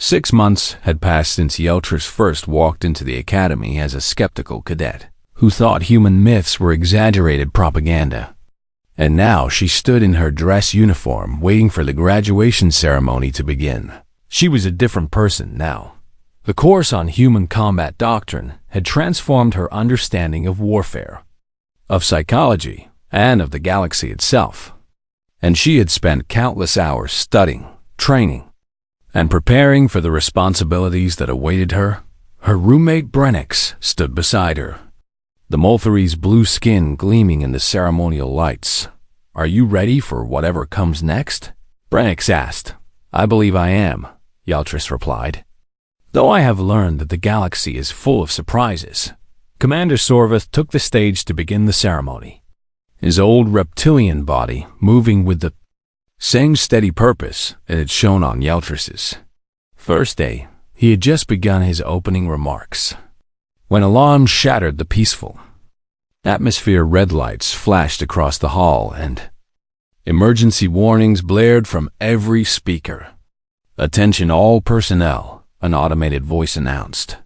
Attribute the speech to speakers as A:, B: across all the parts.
A: 6 months had passed since Yeltris first walked into the academy as a skeptical cadet who thought human myths were exaggerated propaganda. And now she stood in her dress uniform waiting for the graduation ceremony to begin. She was a different person now. The course on human combat doctrine had transformed her understanding of warfare, of psychology, and of the galaxy itself. And she had spent countless hours studying, training, and preparing for the responsibilities that awaited her. Her roommate Brenix stood beside her, the Molthuri's blue skin gleaming in the ceremonial lights. "Are you ready for whatever comes next?" Brenix asked. "I believe I am," Yeltris replied. "Though I have learned that the galaxy is full of surprises." Commander Sorvith took the stage to begin the ceremony, his old reptilian body moving with the same steady purpose it had shown on Yeltris's first day. He had just begun his opening remarks when alarms shattered the peaceful atmosphere. Red lights flashed across the hall and emergency warnings blared from every speaker. "Attention all personnel," an automated voice announced.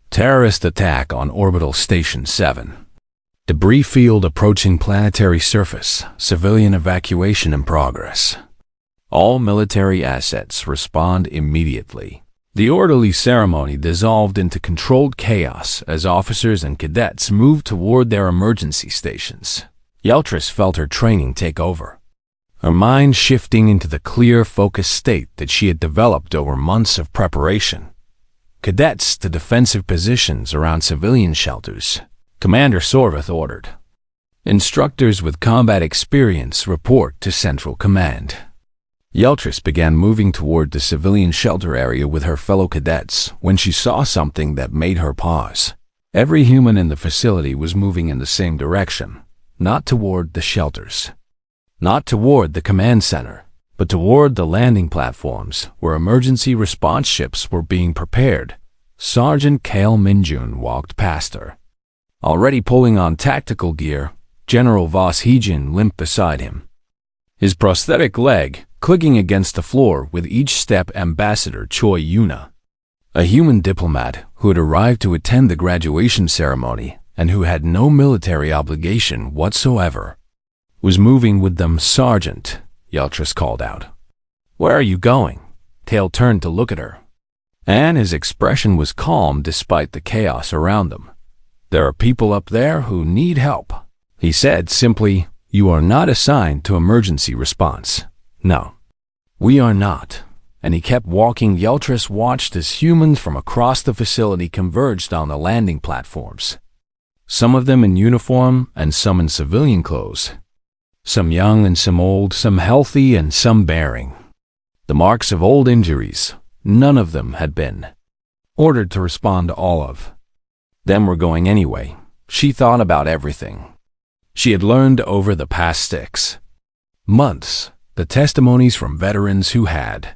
A: "Terrorist attack on Orbital Station 7. Debris field approaching planetary surface. Civilian evacuation in progress. All military assets respond immediately." The orderly ceremony dissolved into controlled chaos as officers and cadets moved toward their emergency stations. Yeltris felt her training take over, her mind shifting into the clear, focused state that she had developed over months of preparation. "Cadets to defensive positions around civilian shelters," Commander Sorvith ordered. "Instructors with combat experience report to Central Command." Yeltris began moving toward the civilian shelter area with her fellow cadets when she saw something that made her pause. Every human in the facility was moving in the same direction, not toward the shelters, not toward the command center, but toward the landing platforms where emergency response ships were being prepared. Sergeant Kale Minjun walked past her, already pulling on tactical gear. General Voss Heejin limped beside him, his prosthetic leg clicking against the floor with each step. Ambassador Choi Yuna, a human diplomat who had arrived to attend the graduation ceremony and who had no military obligation whatsoever, was moving with them. "Sergeant," Yeltris called out. "Where are you going?" Kale turned to look at her, and his expression was calm despite the chaos around them. "There are people up there who need help," he said simply. "You are not assigned to emergency response." "No, we are not." And he kept walking. Yeltris watched as humans from across the facility converged on the landing platforms, some of them in uniform and some in civilian clothes, some young and some old, some healthy and some bearing the marks of old injuries. None of them had been ordered to respond to. All of them were going anyway. She thought about everything she had learned over the past 6 months, the testimonies from veterans who had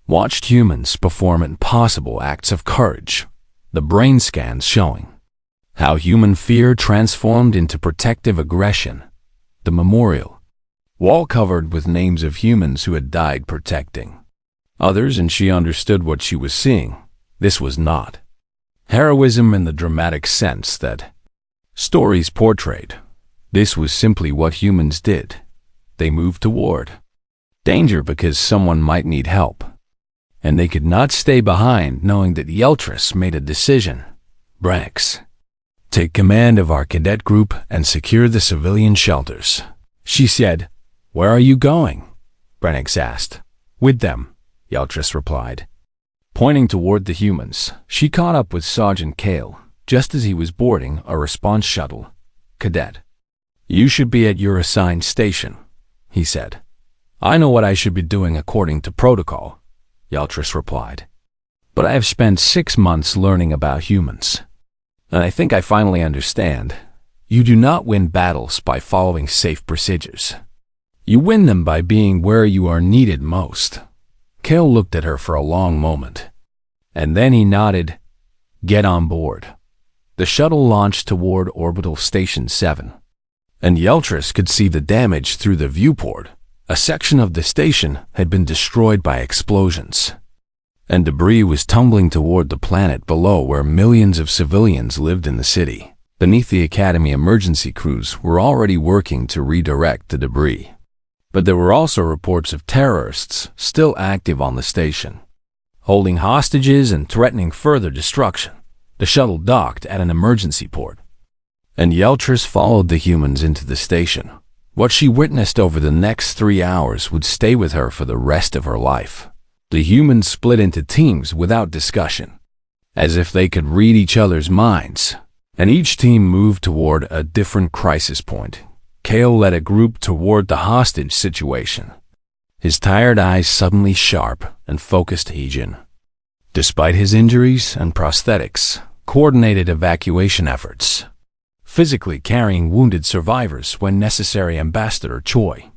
A: watched humans perform impossible acts of courage, the brain scans showing how human fear transformed into protective aggression, the memorial wall covered with names of humans who had died protecting others. And she understood what she was seeing. This was not heroism in the dramatic sense that stories portrayed. This was simply what humans did. They moved toward danger because someone might need help, and they could not stay behind knowing that. Yeltris made a decision. "Brenix, take command of our cadet group and secure the civilian shelters," she said. "Where are you going?" Brenix asked. "With them," Yeltris replied, pointing toward the humans. She caught up with Sergeant Kale just as he was boarding a response shuttle. "Cadet, you should be at your assigned station," he said. "I know what I should be doing according to protocol," Yeltris replied. "But I have spent 6 months learning about humans, and I think I finally understand. You do not win battles by following safe procedures. You win them by being where you are needed most." Kale looked at her for a long moment, and then he nodded. "Get on board." The shuttle launched toward Orbital Station 7. And Yeltris could see the damage through the viewport. A section of the station had been destroyed by explosions. and debris was tumbling toward the planet below where millions of civilians lived in the city. Beneath the Academy, emergency crews were already working to redirect the debris. But there were also reports of terrorists still active on the station, holding hostages and threatening further destruction. The shuttle docked at an emergency port, and Yeltris followed the humans into the station. What she witnessed over the next 3 hours would stay with her for the rest of her life. The humans split into teams without discussion, as if they could read each other's minds, and each team moved toward a different crisis point. Kale led a group toward the hostage situation, his tired eyes suddenly sharp and focused. Heejin, despite his injuries and prosthetics, coordinated evacuation efforts, physically carrying wounded survivors when necessary. Ambassador Choi,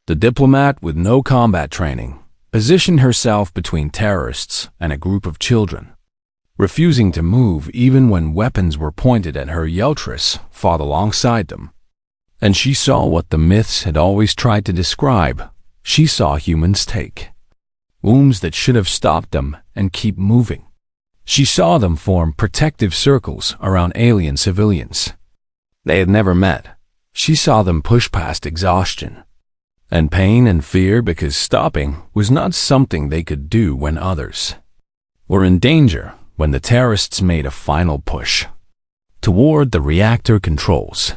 A: the diplomat with no combat training, positioned herself between terrorists and a group of children, refusing to move even when weapons were pointed at her. Yeltris fought alongside them, and she saw what the myths had always tried to describe. She saw humans take wounds that should have stopped them and keep moving. She saw them form protective circles around alien civilians they had never met. She saw them push past exhaustion and pain and fear because stopping was not something they could do when others were in danger. When the terrorists made a final push toward the reactor controls,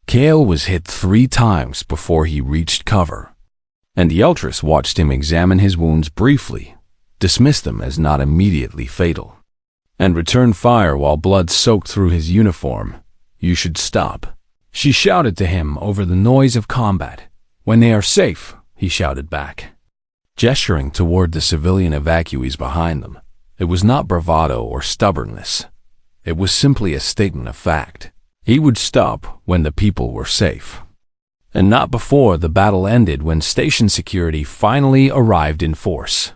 A: Kale was hit 3 times before he reached cover, and Yeltris watched him examine his wounds briefly, dismiss them as not immediately fatal, and return fire while blood soaked through his uniform. "You should stop," she shouted to him over the noise of combat. "When they are safe," he shouted back, gesturing toward the civilian evacuees behind them. It was not bravado or stubbornness. It was simply a statement of fact. He would stop when the people were safe, and not before the battle ended. When station security finally arrived in force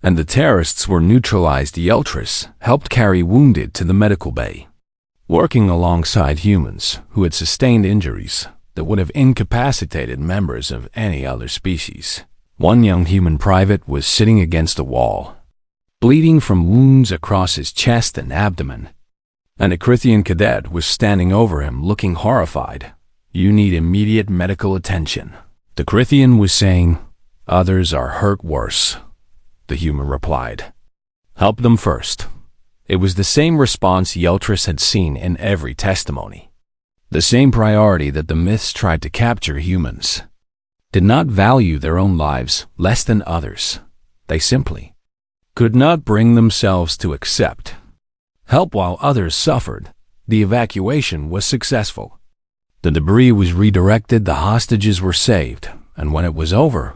A: and the terrorists were neutralized, Yeltris helped carry wounded to the medical bay, working alongside humans who had sustained injuries that would have incapacitated members of any other species. One young human private was sitting against a wall, bleeding from wounds across his chest and abdomen, and a Crithian cadet was standing over him looking horrified. "You need immediate medical attention," the Crithian was saying. "Others are hurt worse," the human replied. "Help them first." It was the same response Yeltris had seen in every testimony. The same priority that the myths tried to capture. Humans did not value their own lives less than others. They simply could not bring themselves to accept help while others suffered. The evacuation was successful. The debris was redirected, the hostages were saved, and when it was over,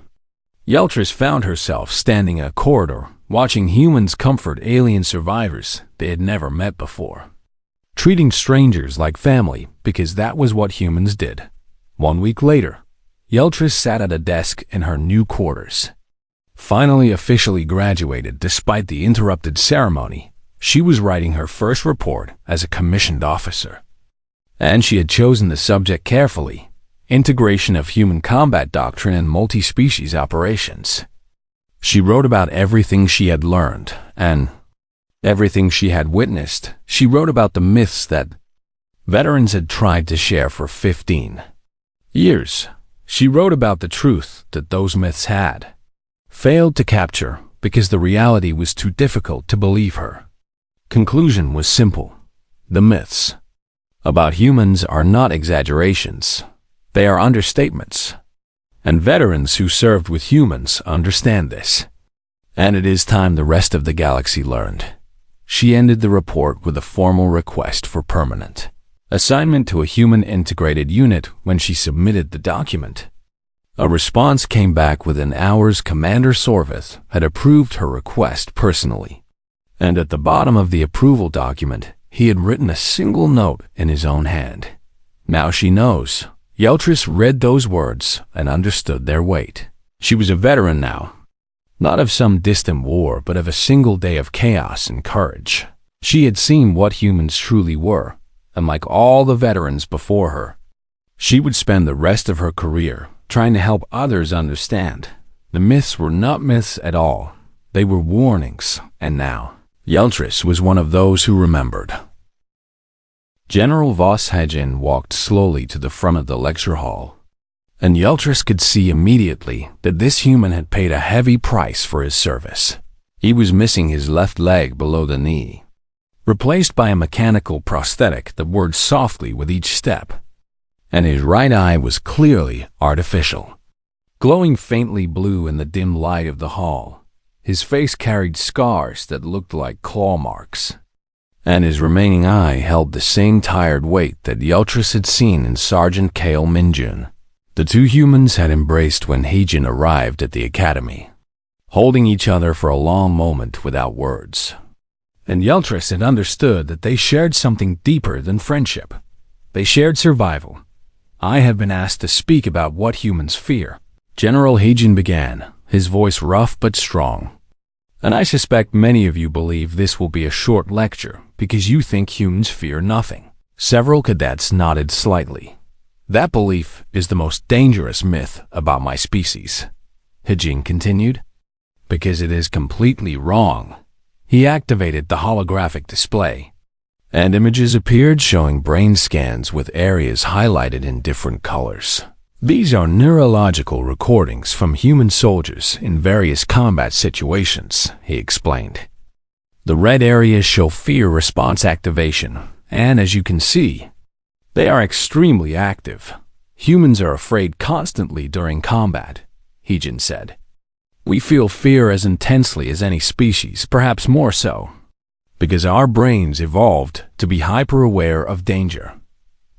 A: Yeltris found herself standing in a corridor, watching humans comfort alien survivors they had never met before, treating strangers like family because that was what humans did. 1 week later, Yeltris sat at a desk in her new quarters. Finally officially graduated despite the interrupted ceremony, she was writing her first report as a commissioned officer. And she had chosen the subject carefully: integration of human combat doctrine and multi-species operations. She wrote about everything she had learned and everything she had witnessed. She wrote about the myths that veterans had tried to share for 15 years. She wrote about the truth that those myths had failed to capture because the reality was too difficult to believe. Her conclusion was simple: the myths about humans are not exaggerations, they are understatements. And veterans who served with humans understand this. And it is time the rest of the galaxy learned. She ended the report with a formal request for permanent assignment to a human integrated unit. When she submitted the document, a response came back within hours. Commander Sorvith had approved her request personally, and at the bottom of the approval document, he had written a single note in his own hand. "Now she knows." Yeltris read those words and understood their weight. She was a veteran now, not of some distant war, but of a single day of chaos and courage. She had seen what humans truly were, and like all the veterans before her, she would spend the rest of her career trying to help others understand. The myths were not myths at all. They were warnings, and now, Yeltris was one of those who remembered. General Voshagin walked slowly to the front of the lecture hall, and Yeltris could see immediately that this human had paid a heavy price for his service. He was missing his left leg below the knee, replaced by a mechanical prosthetic that whirred softly with each step, and his right eye was clearly artificial, glowing faintly blue in the dim light of the hall. His face carried scars that looked like claw marks, and his remaining eye held the same tired weight that Yeltris had seen in Sergeant Kale Minjun. The two humans had embraced when Heijin arrived at the academy, holding each other for a long moment without words. And Yeltris had understood that they shared something deeper than friendship. They shared survival. I have been asked to speak about what humans fear. General Heijin began, his voice rough but strong. And I suspect many of you believe this will be a short lecture because you think humans fear nothing. Several cadets nodded slightly. That belief is the most dangerous myth about my species, Heijin continued, because it is completely wrong. He activated the holographic display, and images appeared showing brain scans with areas highlighted in different colors. These are neurological recordings from human soldiers in various combat situations, he explained. The red areas show fear response activation, and as you can see, they are extremely active. Humans are afraid constantly during combat, Heijin said. We feel fear as intensely as any species, perhaps more so, because our brains evolved to be hyper-aware of danger.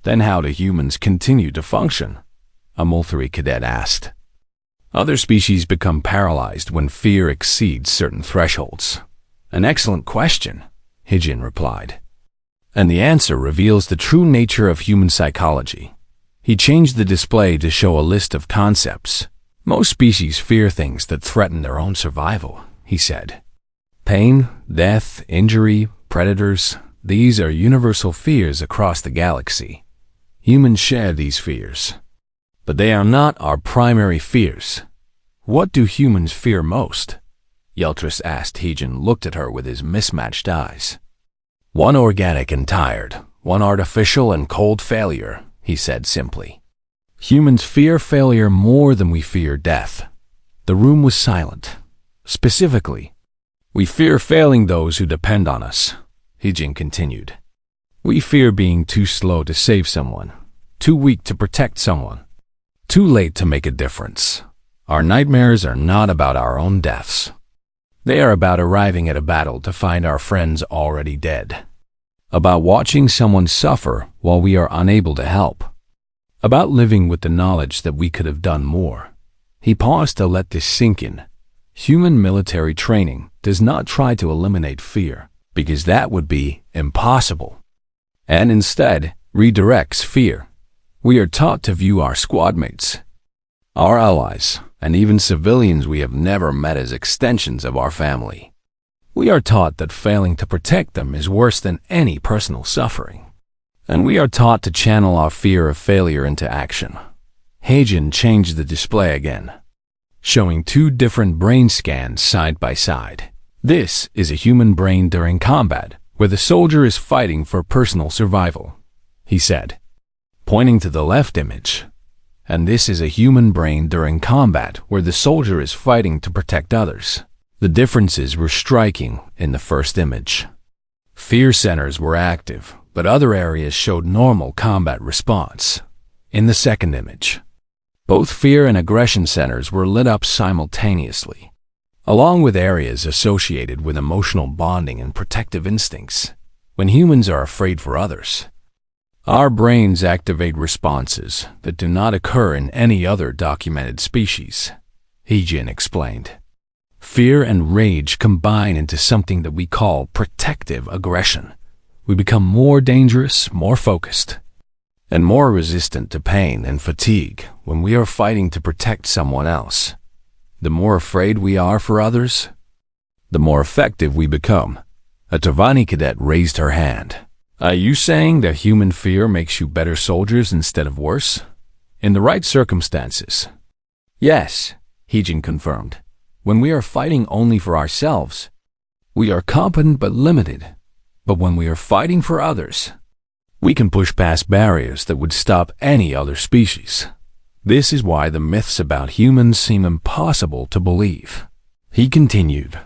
A: Then how do humans continue to function? A Multhari cadet asked. Other species become paralyzed when fear exceeds certain thresholds. An excellent question, Heijin replied. And the answer reveals the true nature of human psychology. He changed the display to show a list of concepts. Most species fear things that threaten their own survival, he said. Pain, death, injury, predators, these are universal fears across the galaxy. Humans share these fears, but they are not our primary fears. What do humans fear most? Yeltris asked. Heijin looked at her with his mismatched eyes. One organic and tired, one artificial and cold failure, he said simply. Humans fear failure more than we fear death. The room was silent. Specifically, we fear failing those who depend on us, Heijin continued. We fear being too slow to save someone, too weak to protect someone, too late to make a difference. Our nightmares are not about our own deaths. They are about arriving at a battle to find our friends already dead. About watching someone suffer while we are unable to help. About living with the knowledge that we could have done more. He paused to let this sink in. Human military training does not try to eliminate fear, because that would be impossible, and instead redirects fear. We are taught to view our squad mates, our allies, and even civilians we have never met as extensions of our family. We are taught that failing to protect them is worse than any personal suffering. And we are taught to channel our fear of failure into action. Heijin changed the display again, showing two different brain scans side by side. This is a human brain during combat, where the soldier is fighting for personal survival, he said, pointing to the left image. And this is a human brain during combat, where the soldier is fighting to protect others. The differences were striking in the first image. Fear centers were active, but other areas showed normal combat response. In the second image, both fear and aggression centers were lit up simultaneously, along with areas associated with emotional bonding and protective instincts. When humans are afraid for others, our brains activate responses that do not occur in any other documented species, Heijin explained. Fear and rage combine into something that we call protective aggression. We become more dangerous, more focused, and more resistant to pain and fatigue when we are fighting to protect someone else. The more afraid we are for others, the more effective we become. A Tavani cadet raised her hand. Are you saying that human fear makes you better soldiers instead of worse? In the right circumstances. Yes, Heijin confirmed. When we are fighting only for ourselves, we are competent but limited. But when we are fighting for others, we can push past barriers that would stop any other species. This is why the myths about humans seem impossible to believe. He continued,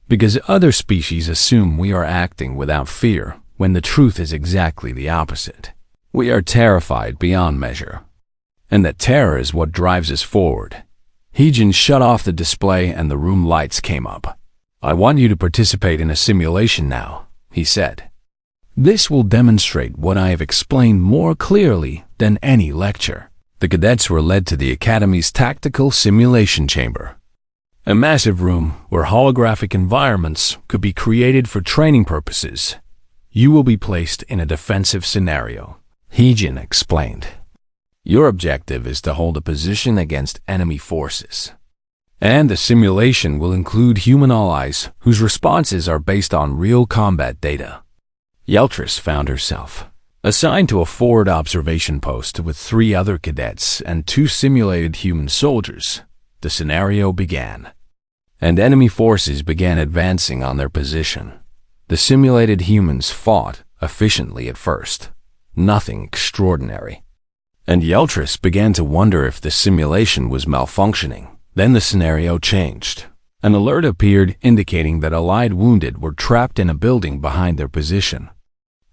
A: because other species assume we are acting without fear, when the truth is exactly the opposite. We are terrified beyond measure, and that terror is what drives us forward. Heejin shut off the display and the room lights came up. I want you to participate in a simulation now, he said. This will demonstrate what I have explained more clearly than any lecture. The cadets were led to the Academy's tactical simulation chamber, a massive room where holographic environments could be created for training purposes. You will be placed in a defensive scenario, Heejin explained. Your objective is to hold a position against enemy forces, and the simulation will include human allies whose responses are based on real combat data. Yeltris found herself assigned to a forward observation post with 3 other cadets and 2 simulated human soldiers. The scenario began, and enemy forces began advancing on their position. The simulated humans fought efficiently at first, nothing extraordinary. And Yeltris began to wonder if the simulation was malfunctioning. Then the scenario changed. An alert appeared indicating that Allied wounded were trapped in a building behind their position,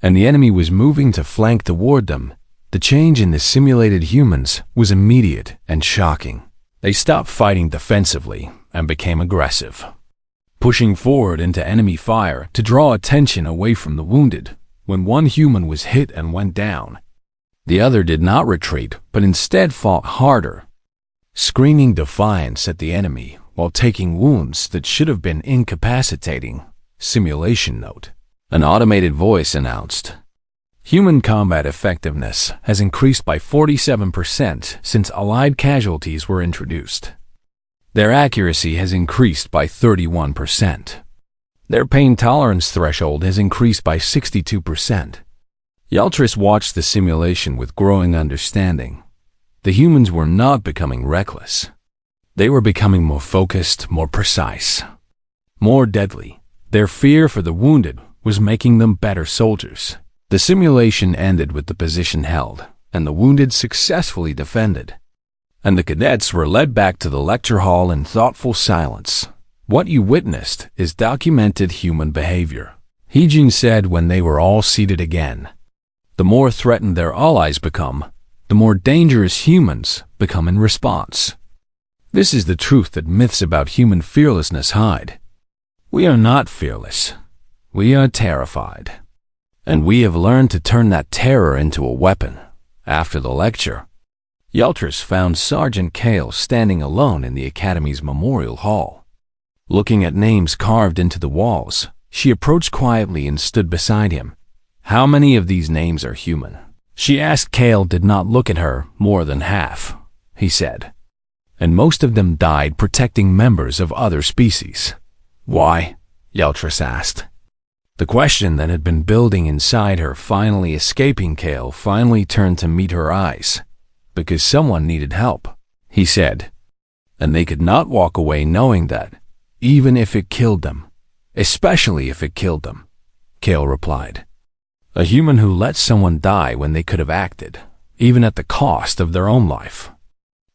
A: and the enemy was moving to flank toward them. The change in the simulated humans was immediate and shocking. They stopped fighting defensively and became aggressive, pushing forward into enemy fire to draw attention away from the wounded. When one human was hit and went down, the other did not retreat, but instead fought harder, screaming defiance at the enemy while taking wounds that should have been incapacitating. Simulation note. An automated voice announced, human combat effectiveness has increased by 47% since Allied casualties were introduced. Their accuracy has increased by 31%. Their pain tolerance threshold has increased by 62%. Yeltris watched the simulation with growing understanding. The humans were not becoming reckless. They were becoming more focused, more precise, more deadly. Their fear for the wounded was making them better soldiers. The simulation ended with the position held, and the wounded successfully defended, and the cadets were led back to the lecture hall in thoughtful silence. What you witnessed is documented human behavior, Heejin said when they were all seated again. The more threatened their allies become, the more dangerous humans become in response. This is the truth that myths about human fearlessness hide. We are not fearless. We are terrified. And we have learned to turn that terror into a weapon. After the lecture, Yeltris found Sergeant Kale standing alone in the Academy's memorial hall. Looking at names carved into the walls, she approached quietly and stood beside him. How many of these names are human? She asked. Kale did not look at her. More than half, he said. And most of them died protecting members of other species. Why? Yeltris asked. The question that had been building inside her finally escaping Kale finally turned to meet her eyes. Because someone needed help, he said. And they could not walk away knowing that, even if it killed them. Especially if it killed them, Kale replied. A human who let someone die when they could have acted, even at the cost of their own life.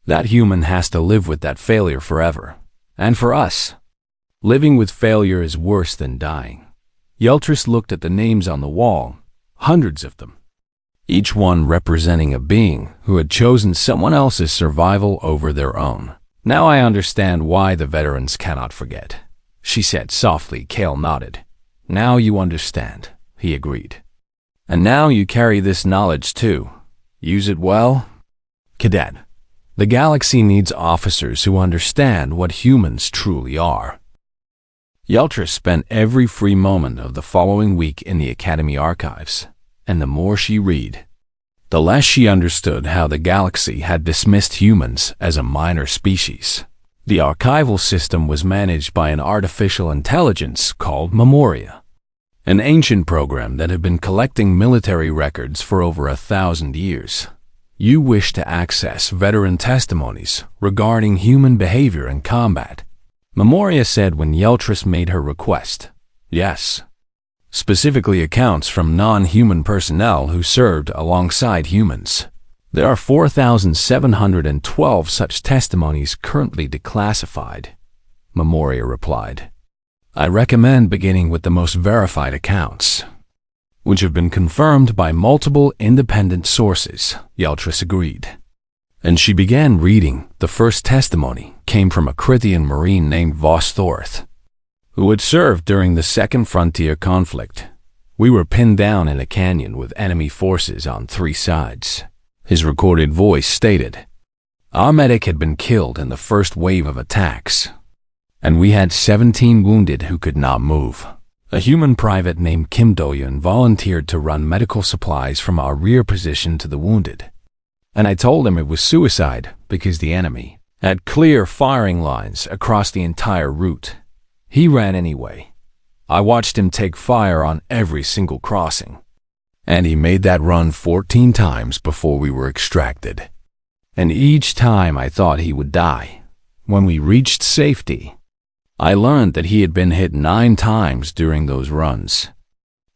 A: That human has to live with that failure forever. And for us, living with failure is worse than dying. Yeltris looked at the names on the wall, hundreds of them, each one representing a being who had chosen someone else's survival over their own. Now I understand why the veterans cannot forget, she said softly. Kale nodded. Now you understand, he agreed. And now you carry this knowledge too. Use it well. Cadet, the galaxy needs officers who understand what humans truly are. Yeltris spent every free moment of the following week in the Academy archives, and the more she read, the less she understood how the galaxy had dismissed humans as a minor species. The archival system was managed by an artificial intelligence called Memoria, an ancient program that had been collecting military records for over 1,000 years. You wish to access veteran testimonies regarding human behavior in combat. Memoria said when Yeltris made her request. Yes. Specifically accounts from non-human personnel who served alongside humans. There are 4,712 such testimonies currently declassified, Memoria replied. I recommend beginning with the most verified accounts, which have been confirmed by multiple independent sources, Yeltris agreed. And she began reading. The first testimony came from a Crithian Marine named Vostorth, who had served during the Second Frontier conflict. We were pinned down in a canyon with enemy forces on 3 sides. His recorded voice stated, our medic had been killed in the first wave of attacks, and we had 17 wounded who could not move. A human private named Kim Do-yun volunteered to run medical supplies from our rear position to the wounded, and I told him it was suicide because the enemy had clear firing lines across the entire route. He ran anyway. I watched him take fire on every single crossing, and he made that run 14 times before we were extracted. And each time I thought he would die. When we reached safety, I learned that he had been hit 9 times during those runs,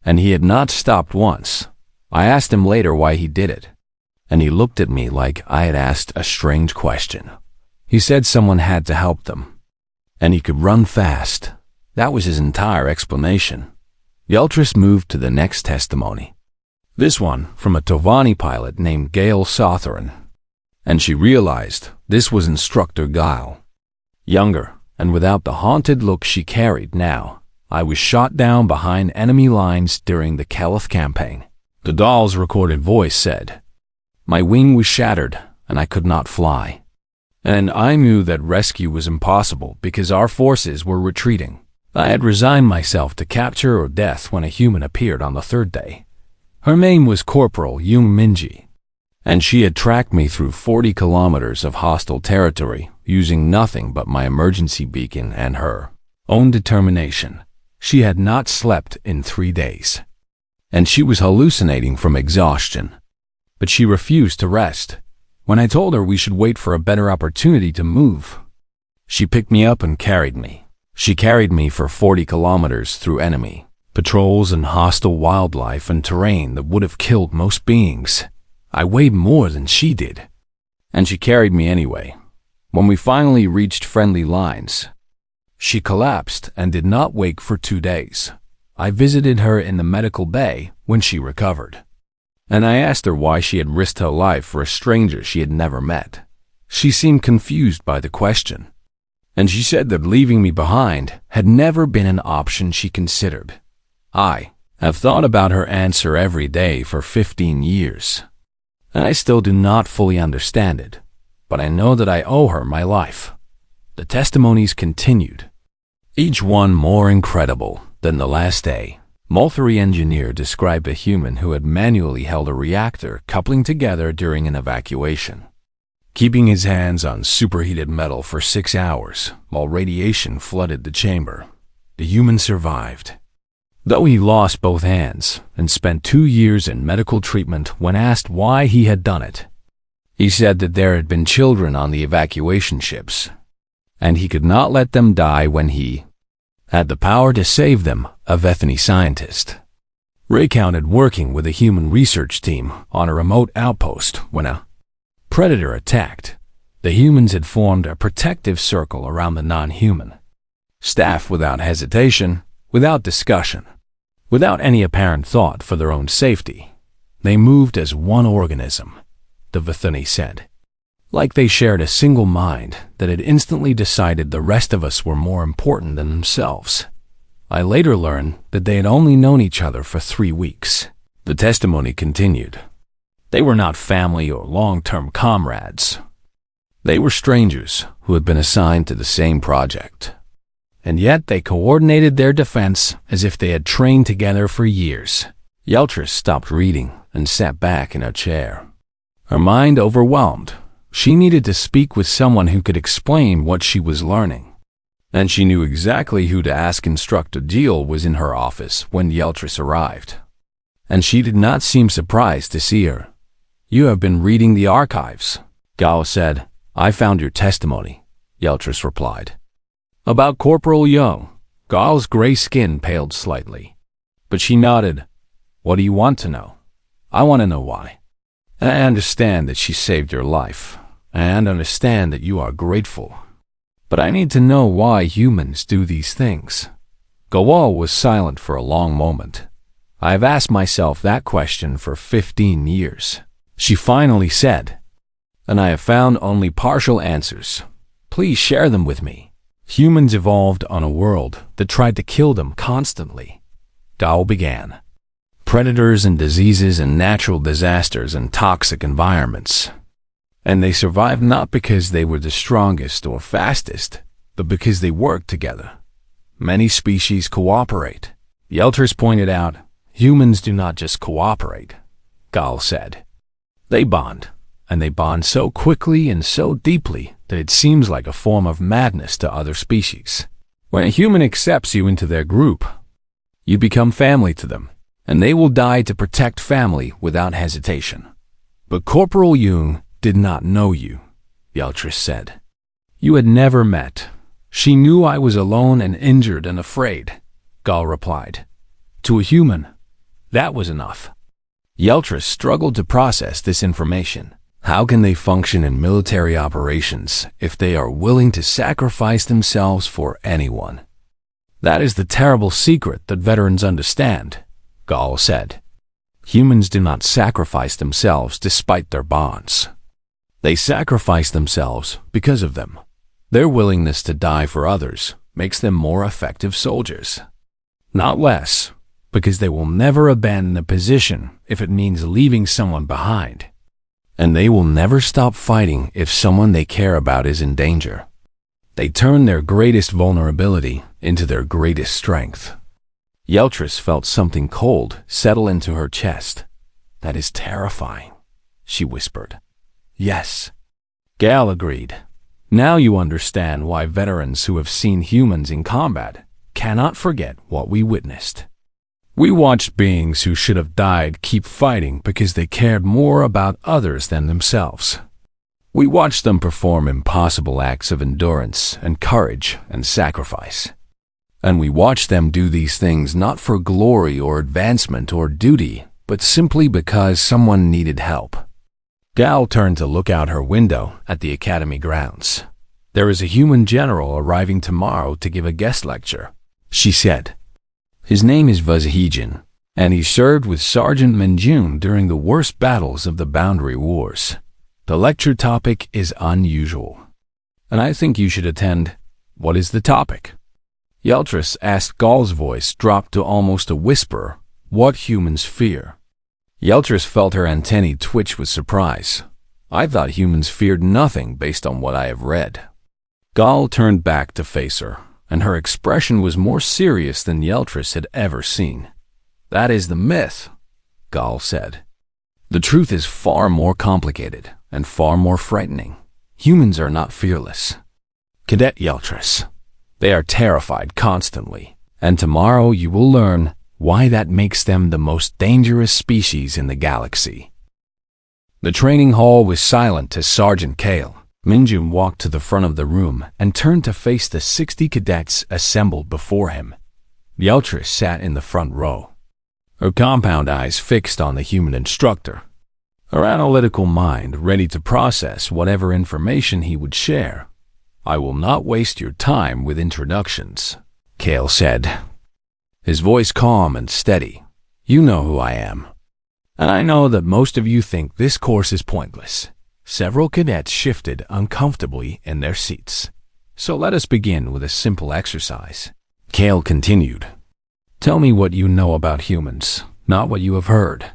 A: and he had not stopped once. I asked him later why he did it, and he looked at me like I had asked a strange question. He said someone had to help them, and he could run fast. That was his entire explanation. Yeltris moved to the next testimony. This one from a Tovani pilot named Gail Sotheran, and she realized this was Instructor Guile. Younger, and without the haunted look she carried now. I was shot down behind enemy lines during the Kelith campaign. The doll's recorded voice said, my wing was shattered, and I could not fly. And I knew that rescue was impossible because our forces were retreating. I had resigned myself to capture or death when a human appeared on the 3rd day. Her name was Corporal Yung Minji, and she had tracked me through 40 kilometers of hostile territory using nothing but my emergency beacon and her own determination. She had not slept in 3 days, and she was hallucinating from exhaustion. But she refused to rest. When I told her we should wait for a better opportunity to move, she picked me up and carried me. She carried me for 40 kilometers through enemy patrols and hostile wildlife and terrain that would have killed most beings. I weighed more than she did, and she carried me anyway. When we finally reached friendly lines, she collapsed and did not wake for 2 days. I visited her in the medical bay when she recovered, and I asked her why she had risked her life for a stranger she had never met. She seemed confused by the question, and she said that leaving me behind had never been an option she considered. I have thought about her answer every day for 15 years, and I still do not fully understand it, but I know that I owe her my life. The testimonies continued, each one more incredible than the last day. Multhery engineer described a human who had manually held a reactor coupling together during an evacuation, keeping his hands on superheated metal for 6 hours while radiation flooded the chamber. The human survived, though he lost both hands and spent 2 years in medical treatment. When asked why he had done it, he said that there had been children on the evacuation ships, and he could not let them die when he had the power to save them. A Vethany scientist recounted working with a human research team on a remote outpost when a predator attacked. The humans had formed a protective circle around the non-human staff without hesitation, without discussion, without any apparent thought for their own safety. They moved as one organism, the Vethany said, like they shared a single mind that had instantly decided the rest of us were more important than themselves. I later learned that they had only known each other for 3 weeks. The testimony continued. They were not family or long-term comrades. They were strangers who had been assigned to the same project, and yet they coordinated their defense as if they had trained together for years. Yeltris stopped reading and sat back in her chair, her mind overwhelmed. She needed to speak with someone who could explain what she was learning, and she knew exactly who to ask. Instructor Deal was in her office when Yeltris arrived, and she did not seem surprised to see her. You have been reading the archives, Gao said. I found your testimony, Yeltris replied. About Corporal Young. Gal's gray skin paled slightly. But she nodded. What do you want to know? I want to know why. I understand that she saved your life, and understand that you are grateful. But I need to know why humans do these things. Gal was silent for a long moment. I have asked myself that question for 15 years. She finally said, and I have found only partial answers. Please share them with me. Humans evolved on a world that tried to kill them constantly. Gal began. Predators and diseases and natural disasters and toxic environments. And they survived not because they were the strongest or fastest, but because they worked together. Many species cooperate. Yelters pointed out, humans do not just cooperate, Gal said. They bond, and they bond so quickly and so deeply that it seems like a form of madness to other species. When a human accepts you into their group, you become family to them, and they will die to protect family without hesitation. But Corporal Jung did not know you, Yeltris said. You had never met. She knew I was alone and injured and afraid, Gal replied. To a human, that was enough. Yeltris struggled to process this information. How can they function in military operations if they are willing to sacrifice themselves for anyone? That is the terrible secret that veterans understand, Gal said. Humans do not sacrifice themselves despite their bonds. They sacrifice themselves because of them. Their willingness to die for others makes them more effective soldiers. Not less, because they will never abandon a position if it means leaving someone behind. And they will never stop fighting if someone they care about is in danger. They turn their greatest vulnerability into their greatest strength. Yeltris felt something cold settle into her chest. That is terrifying, she whispered. Yes, Gal agreed. Now you understand why veterans who have seen humans in combat cannot forget what we witnessed. We watched beings who should have died keep fighting because they cared more about others than themselves. We watched them perform impossible acts of endurance and courage and sacrifice. And we watched them do these things not for glory or advancement or duty, but simply because someone needed help. Gal turned to look out her window at the academy grounds. There is a human general arriving tomorrow to give a guest lecture, she said. His name is Vazhijin, and he served with Sergeant Minjun during the worst battles of the Boundary Wars. The lecture topic is unusual, and I think you should attend. What is the topic? Yeltris asked. Gal's voice dropped to almost a whisper. What humans fear. Yeltris felt her antennae twitch with surprise. I thought humans feared nothing based on what I have read. Gal turned back to face her, and her expression was more serious than Yeltris had ever seen. That is the myth, Gal said. The truth is far more complicated and far more frightening. Humans are not fearless. Cadet Yeltris. They are terrified constantly, and tomorrow you will learn why that makes them the most dangerous species in the galaxy. The training hall was silent as Sergeant Kale. Minjun walked to the front of the room and turned to face the 60 cadets assembled before him. Yeltris sat in the front row, her compound eyes fixed on the human instructor, her analytical mind ready to process whatever information he would share. I will not waste your time with introductions, Kale said, his voice calm and steady. You know who I am. And I know that most of you think this course is pointless. Several cadets shifted uncomfortably in their seats. So let us begin with a simple exercise. Kale continued. Tell me what you know about humans, not what you have heard,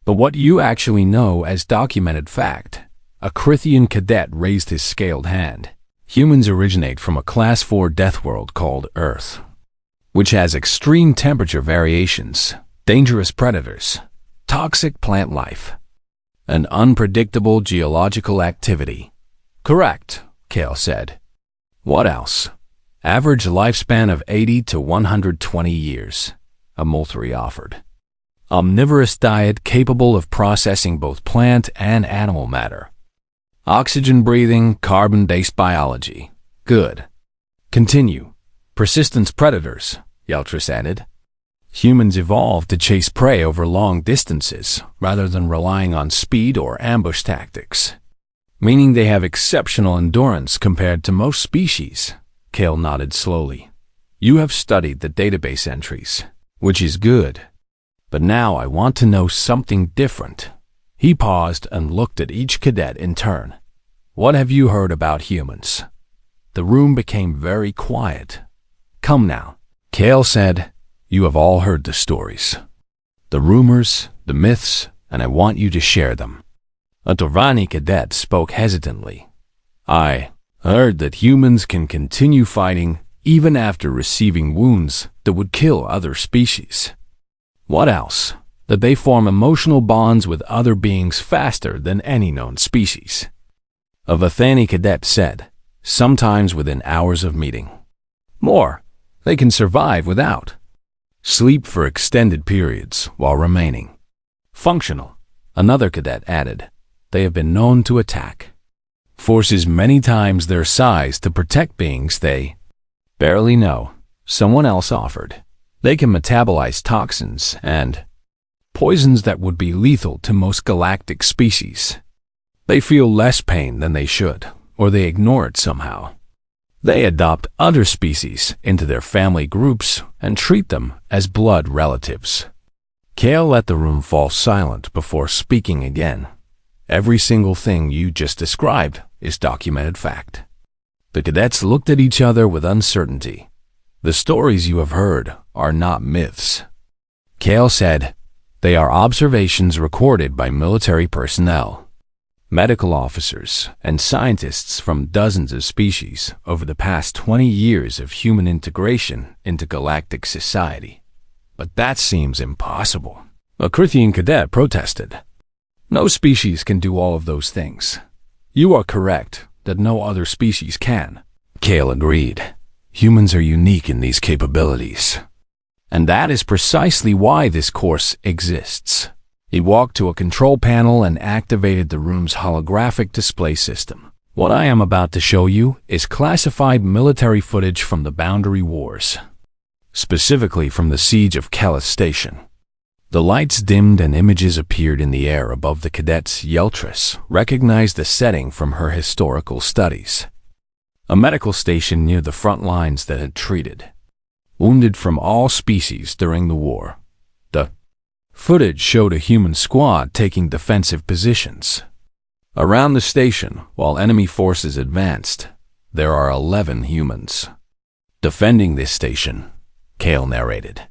A: but what you actually know as documented fact. A Crithian cadet raised his scaled hand. Humans originate from a Class 4 death world called Earth, which has extreme temperature variations, dangerous predators, toxic plant life, and unpredictable geological activity. Correct, Kale said. What else? Average lifespan of 80 to 120 years, Amultari offered. Omnivorous diet capable of processing both plant and animal matter. Oxygen breathing, carbon-based biology. Good. Continue. Persistence predators, Yeltris added. Humans evolved to chase prey over long distances rather than relying on speed or ambush tactics, meaning they have exceptional endurance compared to most species. Kale nodded slowly. You have studied the database entries, which is good. But now I want to know something different. He paused and looked at each cadet in turn. What have you heard about humans? The room became very quiet. Come now, Kale said. You have all heard the stories, the rumors, the myths, and I want you to share them. A Torvani cadet spoke hesitantly. I heard that humans can continue fighting even after receiving wounds that would kill other species. What else? That they form emotional bonds with other beings faster than any known species. A Vathani cadet said, sometimes within hours of meeting. More, they can survive without. Sleep for extended periods while remaining functional, another cadet added. They have been known to attack forces many times their size to protect beings they barely know. Someone else offered. They can metabolize toxins and poisons that would be lethal to most galactic species. They feel less pain than they should, or they ignore it somehow. They adopt other species into their family groups and treat them as blood relatives. Kale let the room fall silent before speaking again. Every single thing you just described is documented fact. The cadets looked at each other with uncertainty. The stories you have heard are not myths. Kale said, they are observations recorded by military personnel, medical officers, and scientists from dozens of species over the past 20 years of human integration into galactic society. But that seems impossible. A Crithian cadet protested. No species can do all of those things. You are correct that no other species can. Kale agreed. Humans are unique in these capabilities. And that is precisely why this course exists. He walked to a control panel and activated the room's holographic display system. What I am about to show you is classified military footage from the Boundary Wars, specifically from the siege of Kellis Station. The lights dimmed and images appeared in the air above the cadets. Yeltris recognized the setting from her historical studies. A medical station near the front lines that had treated wounded from all species during the war. The footage showed a human squad taking defensive positions around the station while enemy forces advanced. There are 11 humans defending this station, Kale narrated.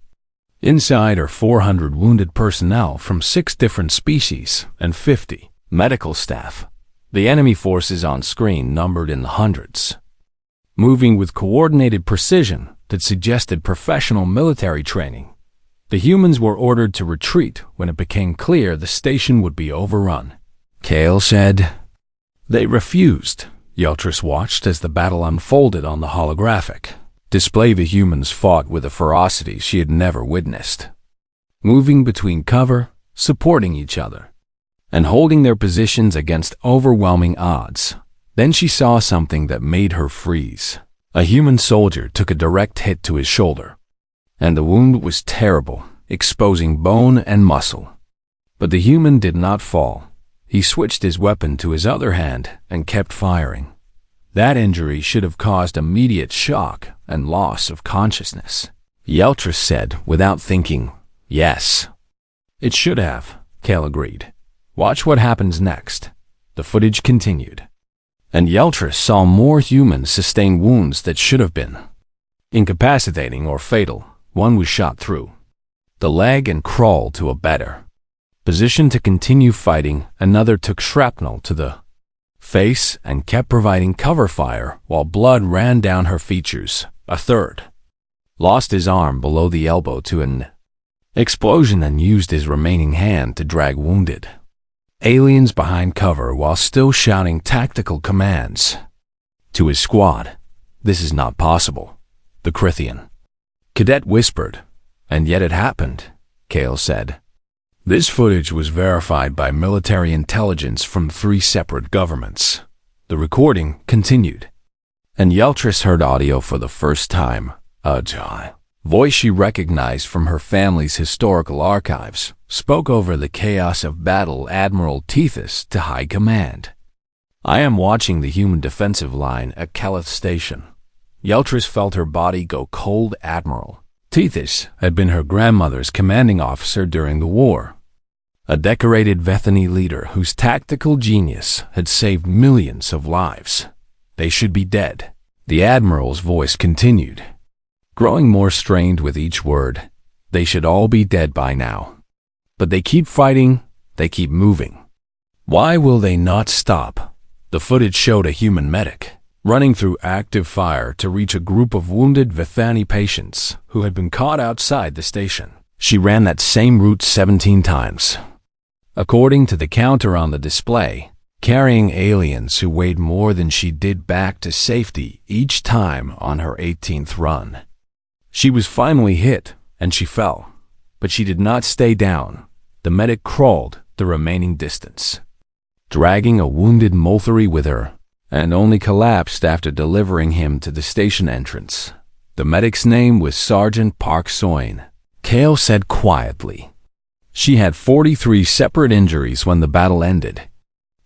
A: Inside are 400 wounded personnel from 6 different species and 50 medical staff. The enemy forces on screen numbered in the hundreds, moving with coordinated precision that suggested professional military training. The humans were ordered to retreat when it became clear the station would be overrun. Kale said, they refused. Yeltris watched as the battle unfolded on the holographic display. The humans fought with a ferocity she had never witnessed, moving between cover, supporting each other, and holding their positions against overwhelming odds. Then she saw something that made her freeze. A human soldier took a direct hit to his shoulder, and the wound was terrible, exposing bone and muscle. But the human did not fall. He switched his weapon to his other hand and kept firing. That injury should have caused immediate shock and loss of consciousness. Yeltris said without thinking, yes. It should have, Kale agreed. Watch what happens next. The footage continued, and Yeltris saw more humans sustain wounds that should have been incapacitating or fatal. One was shot through the leg and crawled to a better position to continue fighting. Another took shrapnel to the face and kept providing cover fire while blood ran down her features. A third lost his arm below the elbow to an explosion and used his remaining hand to drag wounded aliens behind cover while still shouting tactical commands to his squad. This is not possible, the Crithian cadet whispered. And yet it happened, Kale said. This footage was verified by military intelligence from 3 separate governments. The recording continued. And Yeltris heard audio for the first time, a voice she recognized from her family's historical archives, spoke over the chaos of battle Admiral Tethys to High Command. I am watching the human defensive line at Keleth Station. Yeltris felt her body go cold. Admiral Tethys had been her grandmother's commanding officer during the war, a decorated Vethany leader whose tactical genius had saved millions of lives. They should be dead. The Admiral's voice continued, growing more strained with each word. They should all be dead by now. But they keep fighting, they keep moving. Why will they not stop? The footage showed a human medic running through active fire to reach a group of wounded Vethany patients who had been caught outside the station. She ran that same route 17 times. According to the counter on the display, carrying aliens who weighed more than she did back to safety each time on her 18th run. She was finally hit, and she fell. But she did not stay down. The medic crawled the remaining distance, dragging a wounded Motheri with her, and only collapsed after delivering him to the station entrance. The medic's name was Sergeant Park Soin. Kale said quietly. She had 43 separate injuries when the battle ended,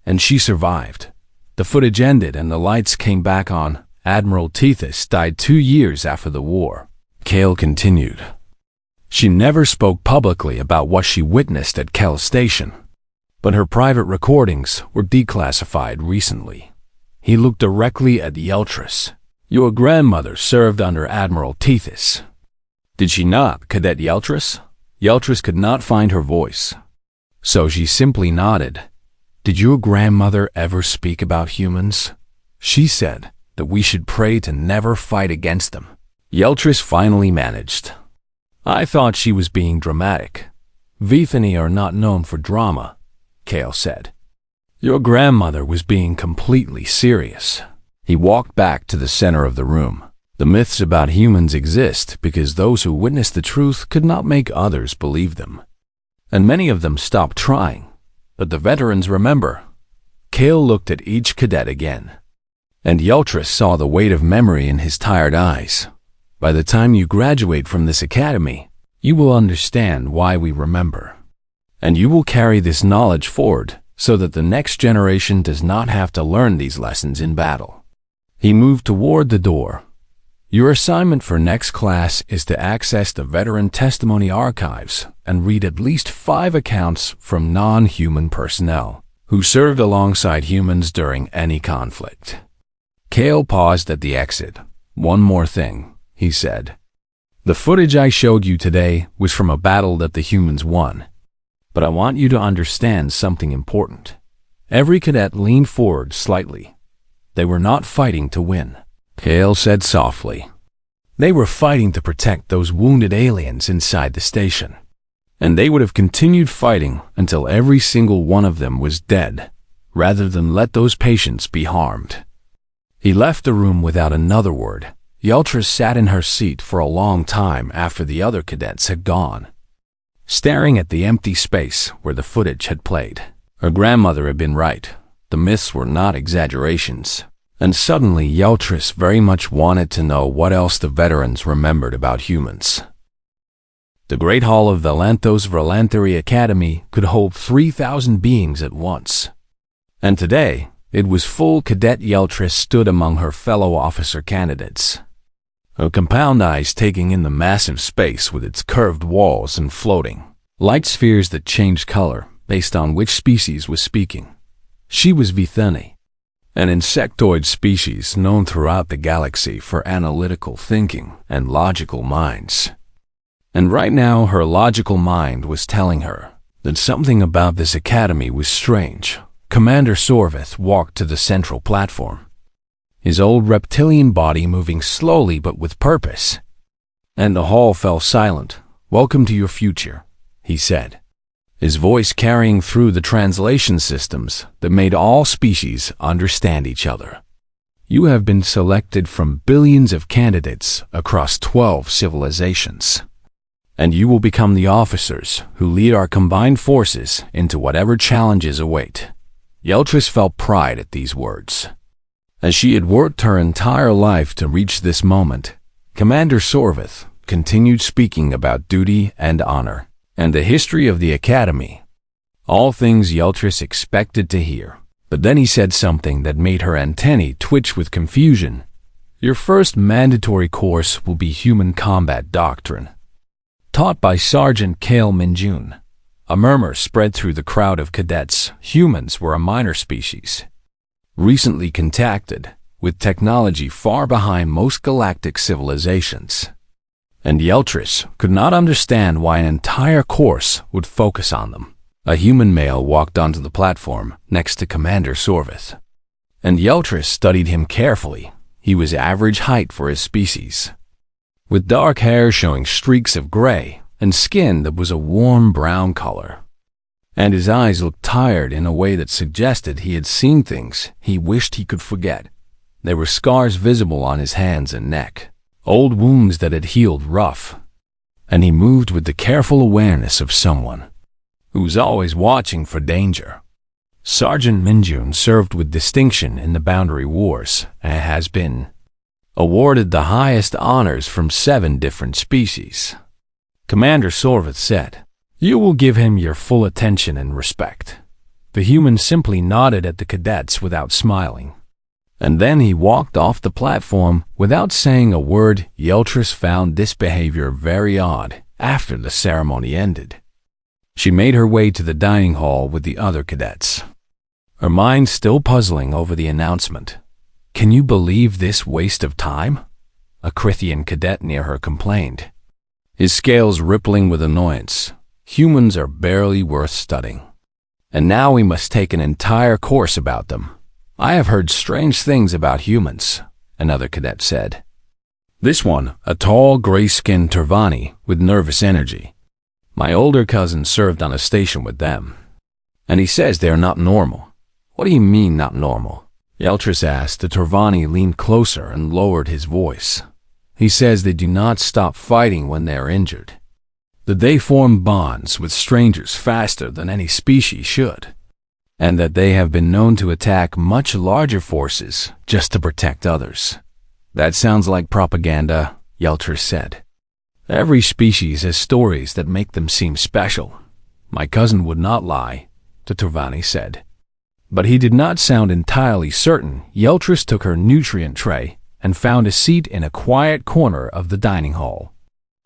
A: and she survived. The footage ended and the lights came back on. Admiral Tethys died 2 years after the war. Kale continued. She never spoke publicly about what she witnessed at Kel Station, but her private recordings were declassified recently. He looked directly at Yeltris. Your grandmother served under Admiral Tethys. Did she not, Cadet Yeltris? Yeltris could not find her voice, so she simply nodded. Did your grandmother ever speak about humans? She said that we should pray to never fight against them. Yeltris finally managed. I thought she was being dramatic. Vethany are not known for drama, Kale said. Your grandmother was being completely serious. He walked back to the center of the room. The myths about humans exist because those who witnessed the truth could not make others believe them. And many of them stopped trying. But the veterans remember. Kale looked at each cadet again, and Yeltris saw the weight of memory in his tired eyes. By the time you graduate from this academy, you will understand why we remember. And you will carry this knowledge forward so that the next generation does not have to learn these lessons in battle. He moved toward the door. Your assignment for next class is to access the Veteran Testimony Archives and read at least 5 accounts from non-human personnel who served alongside humans during any conflict. Kale paused at the exit. One more thing, he said. The footage I showed you today was from a battle that the humans won. But I want you to understand something important. Every cadet leaned forward slightly. They were not fighting to win, Kale said softly. They were fighting to protect those wounded aliens inside the station. And they would have continued fighting until every single one of them was dead, rather than let those patients be harmed. He left the room without another word. Yeltris sat in her seat for a long time after the other cadets had gone, staring at the empty space where the footage had played. Her grandmother had been right. The myths were not exaggerations. And suddenly Yeltris very much wanted to know what else the veterans remembered about humans. The Great Hall of Valanthos Verlanthary Academy could hold 3,000 beings at once. And today, it was full. Cadet Yeltris stood among her fellow officer candidates, her compound eyes taking in the massive space with its curved walls and floating light spheres that changed color based on which species was speaking. She was Vethany, an insectoid species known throughout the galaxy for analytical thinking and logical minds. And right now her logical mind was telling her that something about this academy was strange. Commander Sorvith walked to the central platform, his old reptilian body moving slowly but with purpose. And the hall fell silent. Welcome to your future, he said, his voice carrying through the translation systems that made all species understand each other. You have been selected from billions of candidates across 12 civilizations, and you will become the officers who lead our combined forces into whatever challenges await. Yeltris felt pride at these words. As she had worked her entire life to reach this moment, Commander Sorvith continued speaking about duty and honor, and the history of the Academy. All things Yeltris expected to hear. But then he said something that made her antennae twitch with confusion. Your first mandatory course will be Human Combat Doctrine, taught by Sergeant Kale Minjun. A murmur spread through the crowd of cadets. Humans were a minor species, recently contacted, with technology far behind most galactic civilizations. And Yeltris could not understand why an entire course would focus on them. A human male walked onto the platform next to Commander Sorvith, and Yeltris studied him carefully. He was average height for his species, with dark hair showing streaks of gray and skin that was a warm brown color. And his eyes looked tired in a way that suggested he had seen things he wished he could forget. There were scars visible on his hands and neck, old wounds that had healed rough, and he moved with the careful awareness of someone who's always watching for danger. Sergeant Minjun served with distinction in the Boundary Wars and has been awarded the highest honors from 7 different species. Commander Sorvith said, "You will give him your full attention and respect." The human simply nodded at the cadets without smiling, and then he walked off the platform without saying a word. Yeltris found this behavior very odd. After the ceremony ended, she made her way to the dining hall with the other cadets, her mind still puzzling over the announcement. "Can you believe this waste of time?" a Crithian cadet near her complained, his scales rippling with annoyance. "Humans are barely worth studying, and now we must take an entire course about them. I have heard strange things about humans," another cadet said. This one, a tall, gray-skinned Turvani with nervous energy. "My older cousin served on a station with them, and he says they are not normal." "What do you mean, not normal?" Yeltris asked. The Turvani leaned closer and lowered his voice. "He says they do not stop fighting when they are injured, that they form bonds with strangers faster than any species should, and that they have been known to attack much larger forces just to protect others." "That sounds like propaganda," Yeltris said. "Every species has stories that make them seem special. My cousin would not lie," the Turvani said. But he did not sound entirely certain. Yeltris took her nutrient tray and found a seat in a quiet corner of the dining hall,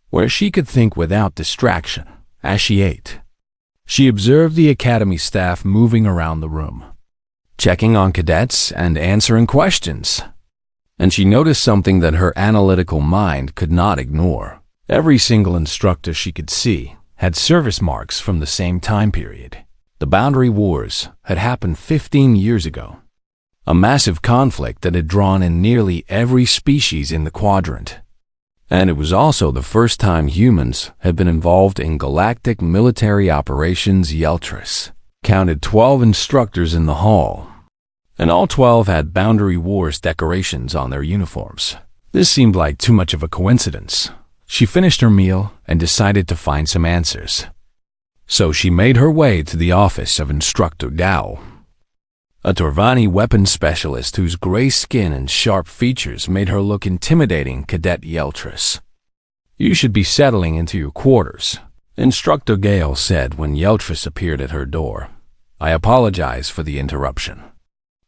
A: where she could think without distraction. As she ate, she observed the academy staff moving around the room, checking on cadets and answering questions. And she noticed something that her analytical mind could not ignore. Every single instructor she could see had service marks from the same time period. The Boundary Wars had happened 15 years ago, a massive conflict that had drawn in nearly every species in the quadrant. And it was also the first time humans had been involved in galactic military operations. Yeltris counted 12 instructors in the hall, and all 12 had Boundary Wars decorations on their uniforms. This seemed like too much of a coincidence. She finished her meal and decided to find some answers. So she made her way to the office of Instructor Gao, a Turvani weapons specialist whose gray skin and sharp features made her look intimidating. "Cadet Yeltris, you should be settling into your quarters," Instructor Gale said when Yeltris appeared at her door. "I apologize for the interruption,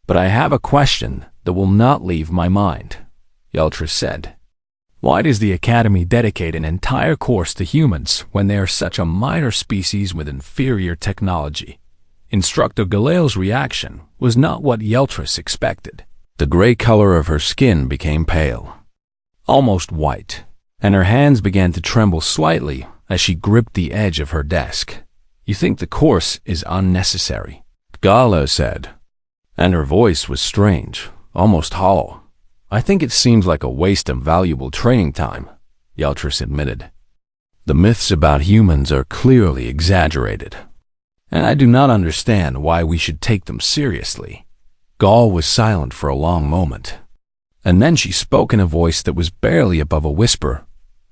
A: but I have a question that will not leave my mind," Yeltris said. "Why does the Academy dedicate an entire course to humans when they are such a minor species with inferior technology?" Instructor Galeo's reaction was not what Yeltris expected. The gray color of her skin became pale, almost white, and her hands began to tremble slightly as she gripped the edge of her desk. "You think the course is unnecessary," Galeo said, and her voice was strange, almost hollow. "I think it seems like a waste of valuable training time," Yeltris admitted. "The myths about humans are clearly exaggerated, and I do not understand why we should take them seriously." Gal was silent for a long moment, and then she spoke in a voice that was barely above a whisper.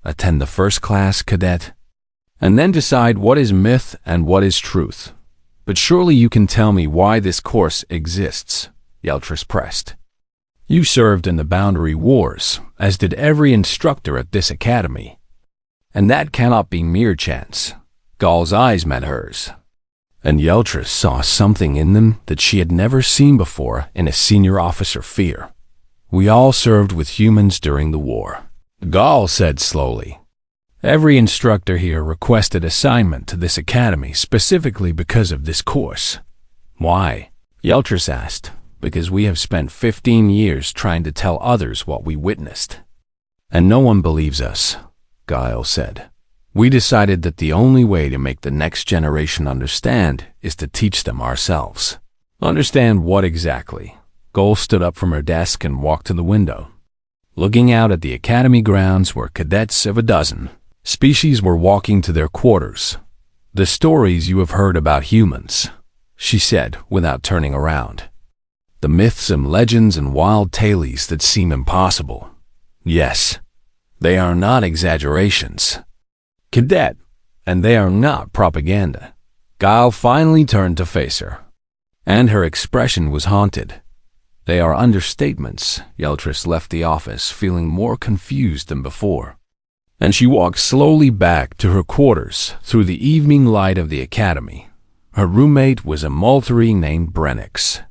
A: "Attend the first class, cadet, and then decide what is myth and what is truth. But surely you can tell me why this course exists," Yeltris pressed. You served in the Boundary Wars, as did every instructor at this academy. And that cannot be mere chance. Gal's eyes met hers, and Yeltris saw something in them that she had never seen before in a senior officer fear. We all served with humans during the war, Gal said slowly. Every instructor here requested assignment to this academy specifically because of this course. Why? Yeltris asked. Because we have spent 15 years trying to tell others what we witnessed. And no one believes us, Gal said. We decided that the only way to make the next generation understand is to teach them ourselves. Understand what exactly? Gal stood up from her desk and walked to the window. Looking out at the academy grounds were cadets of a dozen species were walking to their quarters. The stories you have heard about humans, she said without turning around. The myths and legends and wild tales that seem impossible. Yes, they are not exaggerations. Cadet, and they are not propaganda. Gal finally turned to face her, and her expression was haunted. They are understatements. Yeltris left the office feeling more confused than before, and she walked slowly back to her quarters through the evening light of the academy. Her roommate was a Maltari named Brennix,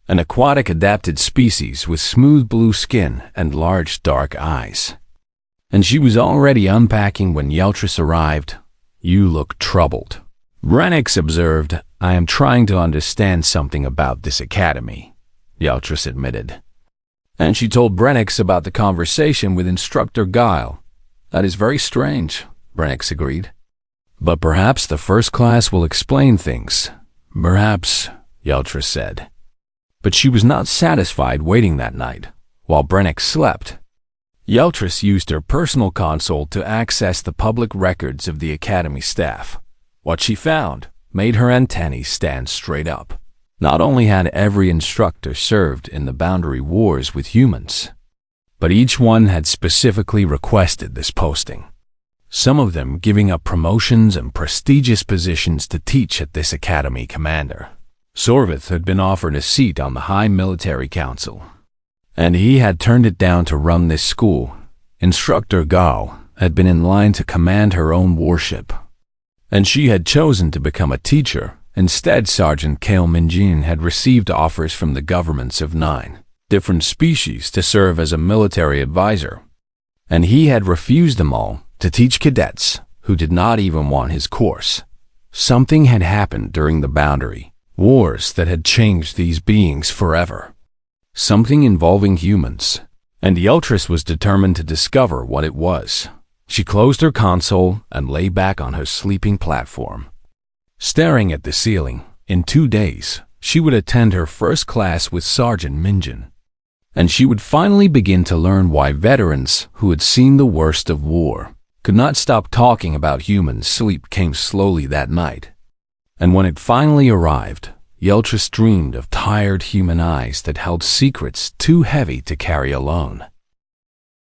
A: an aquatic adapted species with smooth blue skin and large dark eyes. And she was already unpacking when Yeltris arrived. You look troubled. Brennix observed. I am trying to understand something about this academy, Yeltris admitted. And she told Brennix about the conversation with Instructor Gal. That is very strange, Brennix agreed. But perhaps the first class will explain things. Perhaps, Yeltris said. But she was not satisfied waiting that night, while Brennix slept. Yeltris used her personal console to access the public records of the academy staff. What she found made her antennae stand straight up. Not only had every instructor served in the Boundary Wars with humans, but each one had specifically requested this posting. Some of them giving up promotions and prestigious positions to teach at this academy commander. Sorvith had been offered a seat on the High Military Council, and he had turned it down to run this school. Instructor Gal had been in line to command her own warship, and she had chosen to become a teacher. Instead, Sergeant Kale Minjin had received offers from the governments of 9 different species to serve as a military advisor, and he had refused them all to teach cadets who did not even want his course. Something had happened during the Boundary Wars that had changed these beings forever. Something involving humans, and Yeltris was determined to discover what it was. She closed her console and lay back on her sleeping platform, staring at the ceiling. In 2 days, she would attend her first class with Sergeant Minjin, and she would finally begin to learn why veterans who had seen the worst of war could not stop talking about humans. Sleep came slowly that night, and when it finally arrived, Yeltris dreamed of tired human eyes that held secrets too heavy to carry alone.